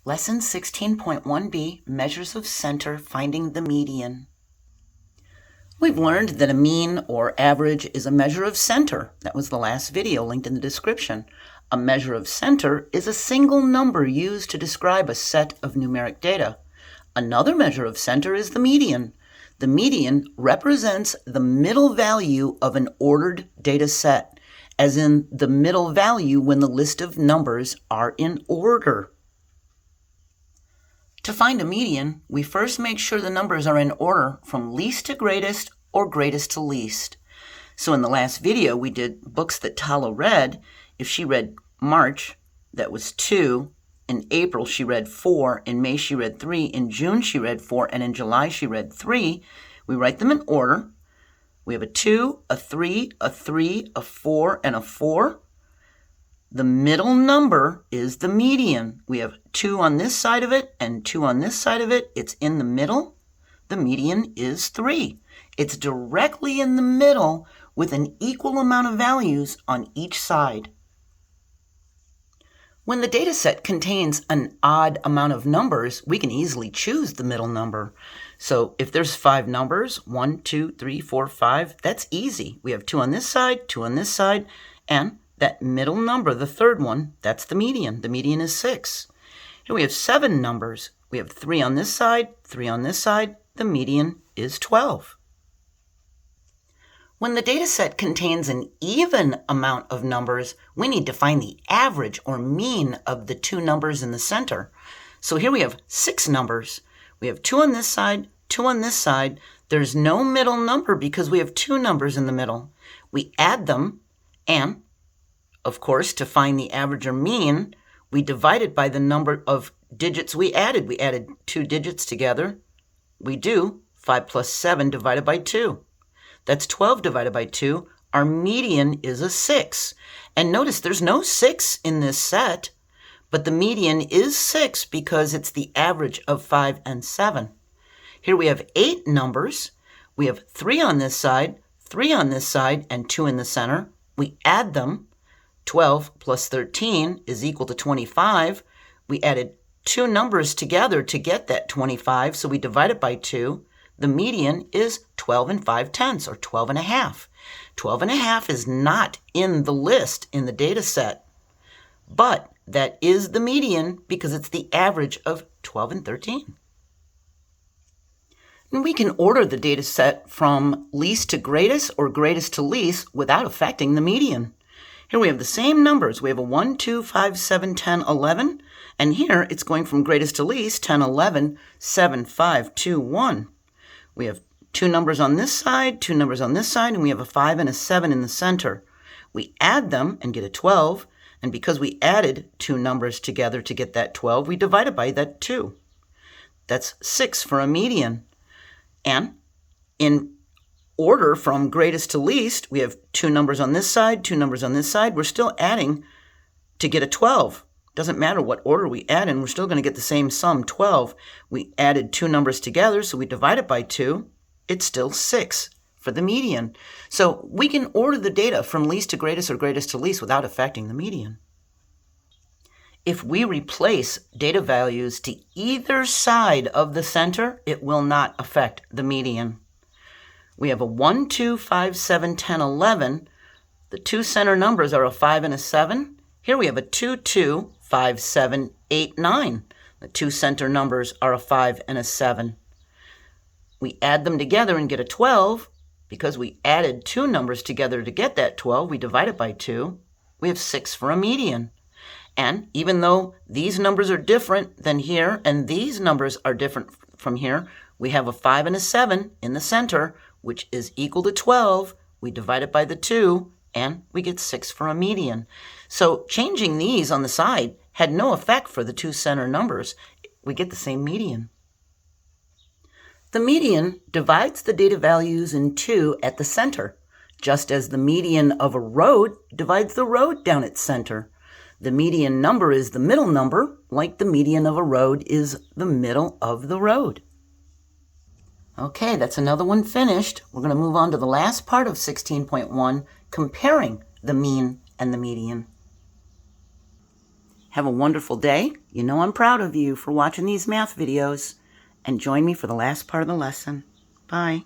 Lesson 16.1b, Measures of Center, Finding the Median. We've learned that a mean or average is a measure of center. That was the last video linked in the description. A measure of center is a single number used to describe a set of numeric data. Another measure of center is the median. The median represents the middle value of an ordered data set, as in the middle value when the list of numbers are in order. To find a median, we first make sure the numbers are in order from least to greatest or greatest to least. So in the last video, we did books that Tala read. If she read March, that was 2. In April, she read 4. In May, she read 3. In June, she read 4. And in July, she read 3. We write them in order. We have a 2, a 3, a 3, a 4, and a 4. The middle number is the median. We have 2 on this side of it and 2 on this side of it. It's in the middle. The median is 3. It's directly in the middle with an equal amount of values on each side. When the data set contains an odd amount of numbers, we can easily choose the middle number. So if there's 5 numbers, 1, 2, 3, 4, 5, that's easy. We have 2 on this side, 2 on this side, and that middle number, the third one, that's the median. The median is 6. Here we have 7 numbers. We have 3 on this side, 3 on this side. The median is 12. When the data set contains an even amount of numbers, we need to find the average or mean of the 2 numbers in the center. So here we have 6 numbers. We have 2 on this side, 2 on this side. There's no middle number because we have 2 numbers in the middle. We add them, and of course, to find the average or mean, we divide it by the number of digits we added. We added 2 digits together. We do 5 plus 7 divided by 2. That's 12 divided by 2. Our median is a 6. And notice there's no 6 in this set, but the median is 6 because it's the average of 5 and 7. Here we have 8 numbers. We have 3 on this side, 3 on this side, and 2 in the center. We add them. 12 plus 13 is equal to 25. We added 2 numbers together to get that 25, so we divide it by 2. The median is 12 and 5/10, or 12 and a half. 12 and a half is not in the list in the data set, but that is the median because it's the average of 12 and 13. And we can order the data set from least to greatest or greatest to least without affecting the median. Here we have the same numbers. We have a 1, 2, 5, 7, 10, 11. And here it's going from greatest to least, 10, 11, 7, 5, 2, 1. We have 2 numbers on this side, 2 numbers on this side, and we have a 5 and a 7 in the center. We add them and get a 12. And because we added 2 numbers together to get that 12, we divide it by that 2. That's 6 for a median. And in order from greatest to least, we have 2 numbers on this side, 2 numbers on this side. We're still adding to get a 12. Doesn't matter what order we add in, we're still going to get the same sum, 12. We added 2 numbers together, so we divide it by 2. It's still 6 for the median. So we can order the data from least to greatest or greatest to least without affecting the median. If we replace data values to either side of the center, it will not affect the median. We have a 1, 2, 5, 7, 10, 11. The 2 center numbers are a 5 and a 7. Here we have a 2, 2, 5, 7, 8, 9. The 2 center numbers are a 5 and a 7. We add them together and get a 12. Because we added 2 numbers together to get that 12, we divide it by 2. We have 6 for a median. And even though these numbers are different than here and these numbers are different from here, we have a 5 and a 7 in the center, which is equal to 12. We divide it by the 2, and we get 6 for a median. So changing these on the side had no effect for the 2 center numbers. We get the same median. The median divides the data values in 2 at the center, just as the median of a road divides the road down its center. The median number is the middle number, like the median of a road is the middle of the road. Okay, that's another one finished. We're going to move on to the last part of 16.1, comparing the mean and the median. Have a wonderful day. You know I'm proud of you for watching these math videos. And join me for the last part of the lesson. Bye.